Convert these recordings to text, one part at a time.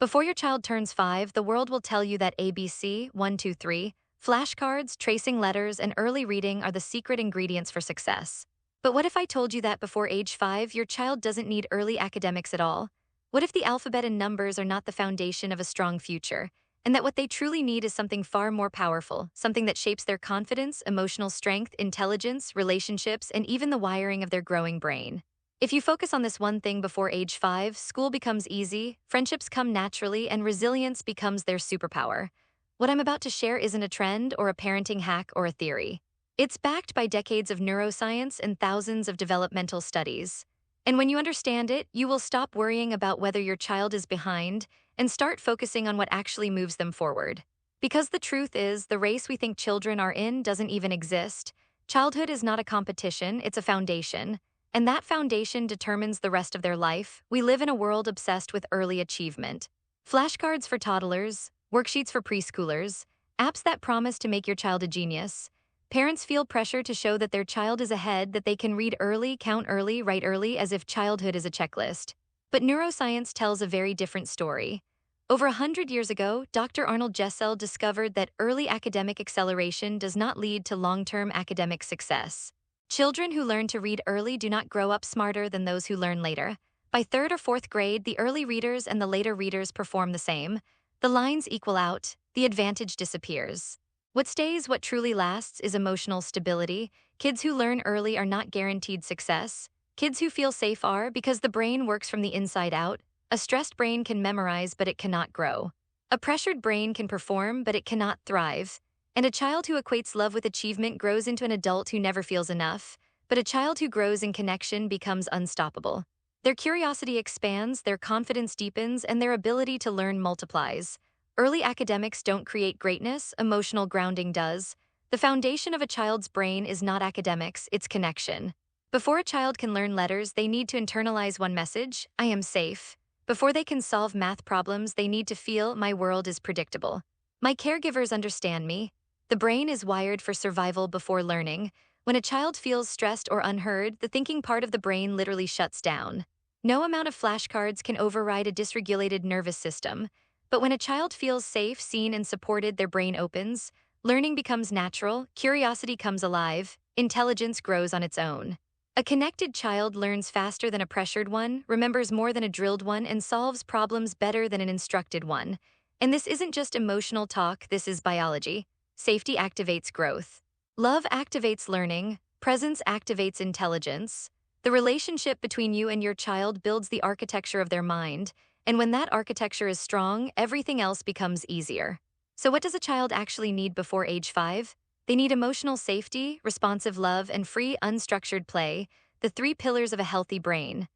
Before your child turns 5, the world will tell you that ABC, 1, 2, 3, flashcards, tracing letters, and early reading are the secret ingredients for success. But what if I told you that before age 5, your child doesn't need early academics at all? What if the alphabet and numbers are not the foundation of a strong future, and that what they truly need is something far more powerful, something that shapes their confidence, emotional strength, intelligence, relationships, and even the wiring of their growing brain? If you focus on this one thing before age 5, school becomes easy, friendships come naturally, and resilience becomes their superpower. What I'm about to share isn't a trend or a parenting hack or a theory. It's backed by decades of neuroscience and thousands of developmental studies. And when you understand it, you will stop worrying about whether your child is behind and start focusing on what actually moves them forward. Because the truth is, the race we think children are in doesn't even exist. Childhood is not a competition, it's a foundation. And that foundation determines the rest of their life. We live in a world obsessed with early achievement. Flashcards for toddlers, worksheets for preschoolers, apps that promise to make your child a genius. Parents feel pressure to show that their child is ahead, that they can read early, count early, write early, as if childhood is a checklist. But neuroscience tells a very different story. Over 100 years ago, Dr. Arnold Jessel discovered that early academic acceleration does not lead to long-term academic success. Children who learn to read early do not grow up smarter than those who learn later. By third or fourth grade, the early readers and the later readers perform the same. The lines equal out, the advantage disappears. What stays, what truly lasts, is emotional stability. Kids who learn early are not guaranteed success. Kids who feel safe are, because the brain works from the inside out. A stressed brain can memorize, but it cannot grow. A pressured brain can perform, but it cannot thrive. And a child who equates love with achievement grows into an adult who never feels enough, but a child who grows in connection becomes unstoppable. Their curiosity expands, their confidence deepens, and their ability to learn multiplies. Early academics don't create greatness, emotional grounding does. The foundation of a child's brain is not academics, it's connection. Before a child can learn letters, they need to internalize one message: I am safe. Before they can solve math problems, they need to feel, my world is predictable. My caregivers understand me. The brain is wired for survival before learning. When a child feels stressed or unheard, the thinking part of the brain literally shuts down. No amount of flashcards can override a dysregulated nervous system. But when a child feels safe, seen, and supported, their brain opens. Learning becomes natural, curiosity comes alive, intelligence grows on its own. A connected child learns faster than a pressured one, remembers more than a drilled one, and solves problems better than an instructed one. And this isn't just emotional talk, this is biology. Safety activates growth. Love activates learning. Presence activates intelligence. The relationship between you and your child builds the architecture of their mind, and when that architecture is strong, everything else becomes easier. So what does a child actually need before age 5? They need emotional safety, responsive love, and free, unstructured play, the 3 pillars of a healthy brain.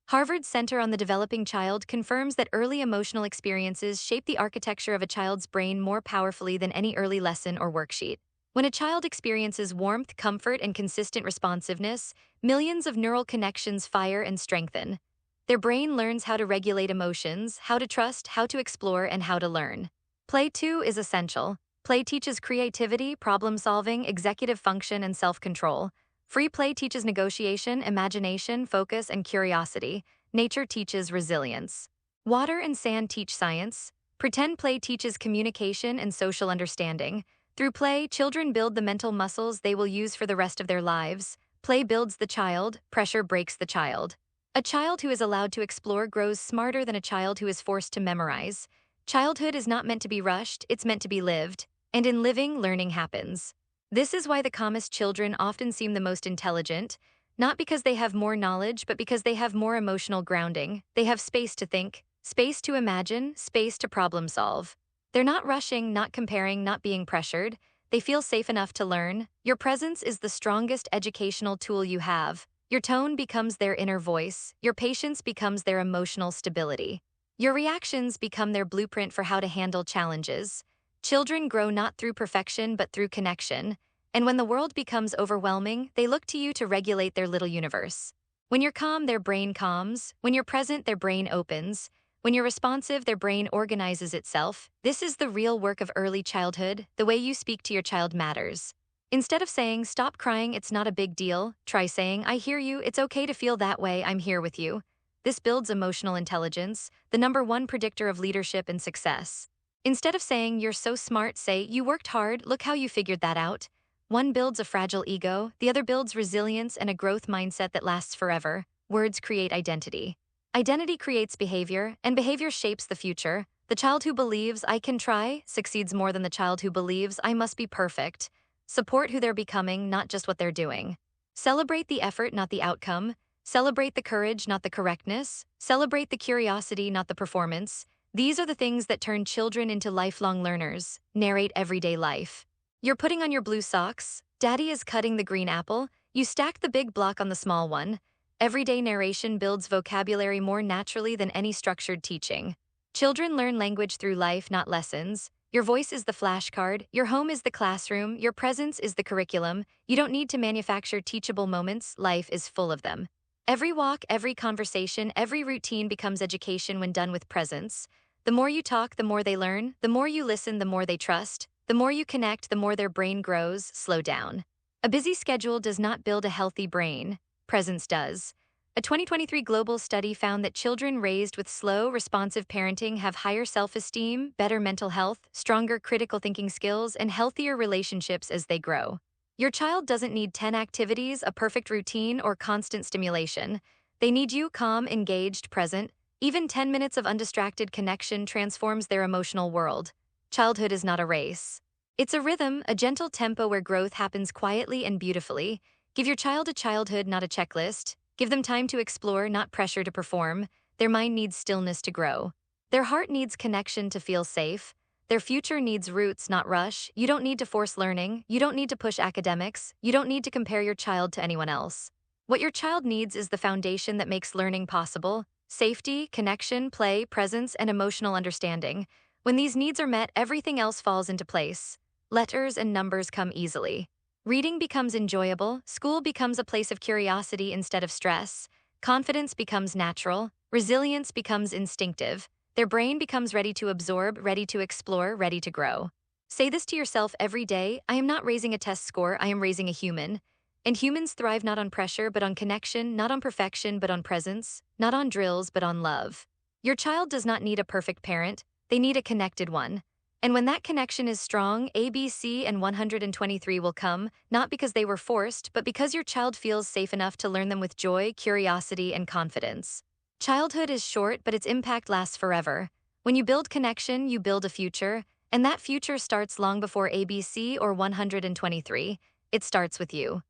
Harvard's Center on the Developing Child confirms that early emotional experiences shape the architecture of a child's brain more powerfully than any early lesson or worksheet. When a child experiences warmth, comfort, and consistent responsiveness, millions of neural connections fire and strengthen. Their brain learns how to regulate emotions, how to trust, how to explore, and how to learn. Play, too, is essential. Play teaches creativity, problem-solving, executive function, and self-control. Free play teaches negotiation, imagination, focus, and curiosity. Nature teaches resilience. Water and sand teach science. Pretend play teaches communication and social understanding. Through play, children build the mental muscles they will use for the rest of their lives. Play builds the child, pressure breaks the child. A child who is allowed to explore grows smarter than a child who is forced to memorize. Childhood is not meant to be rushed, it's meant to be lived. And in living, learning happens. This is why the calmest children often seem the most intelligent, not because they have more knowledge, but because they have more emotional grounding. They have space to think, space to imagine, space to problem solve. They're not rushing, not comparing, not being pressured. They feel safe enough to learn. Your presence is the strongest educational tool you have. Your tone becomes their inner voice. Your patience becomes their emotional stability. Your reactions become their blueprint for how to handle challenges. Children grow not through perfection but through connection, and when the world becomes overwhelming, they look to you to regulate their little universe. When you're calm, their brain calms. When you're present, their brain opens. When you're responsive, their brain organizes itself. This is the real work of early childhood. The way you speak to your child matters. Instead of saying, "Stop crying, it's not a big deal," try saying, "I hear you, it's okay to feel that way, I'm here with you." This builds emotional intelligence, the number one predictor of leadership and success. Instead of saying, "You're so smart," say, "You worked hard, look how you figured that out." One builds a fragile ego, the other builds resilience and a growth mindset that lasts forever. Words create identity. Identity creates behavior, and behavior shapes the future. The child who believes, "I can try," succeeds more than the child who believes, "I must be perfect." Support who they're becoming, not just what they're doing. Celebrate the effort, not the outcome. Celebrate the courage, not the correctness. Celebrate the curiosity, not the performance. These are the things that turn children into lifelong learners. Narrate everyday life. You're putting on your blue socks. Daddy is cutting the green apple. You stack the big block on the small one. Everyday narration builds vocabulary more naturally than any structured teaching. Children learn language through life, not lessons. Your voice is the flashcard, your home is the classroom, your presence is the curriculum. You don't need to manufacture teachable moments, life is full of them. Every walk, every conversation, every routine becomes education when done with presence. The more you talk, the more they learn. The more you listen, the more they trust. The more you connect, the more their brain grows. Slow down. A busy schedule does not build a healthy brain. Presence does. A 2023 global study found that children raised with slow, responsive parenting have higher self-esteem, better mental health, stronger critical thinking skills, and healthier relationships as they grow. Your child doesn't need 10 activities, a perfect routine, or constant stimulation. They need you calm, engaged, present. Even 10 minutes of undistracted connection transforms their emotional world. Childhood is not a race. It's a rhythm, a gentle tempo where growth happens quietly and beautifully. Give your child a childhood, not a checklist. Give them time to explore, not pressure to perform. Their mind needs stillness to grow. Their heart needs connection to feel safe. Their future needs roots, not rush. You don't need to force learning. You don't need to push academics. You don't need to compare your child to anyone else. What your child needs is the foundation that makes learning possible: safety, connection, play, presence, and emotional understanding. When these needs are met, everything else falls into place. Letters and numbers come easily. Reading becomes enjoyable, school becomes a place of curiosity instead of stress, confidence becomes natural, resilience becomes instinctive, their brain becomes ready to absorb, ready to explore, ready to grow. Say this to yourself every day: I am not raising a test score, I am raising a human. And humans thrive not on pressure, but on connection, not on perfection, but on presence, not on drills, but on love. Your child does not need a perfect parent, they need a connected one. And when that connection is strong, ABC and 123 will come, not because they were forced, but because your child feels safe enough to learn them with joy, curiosity, and confidence. Childhood is short, but its impact lasts forever. When you build connection, you build a future, and that future starts long before ABC or 123. It starts with you.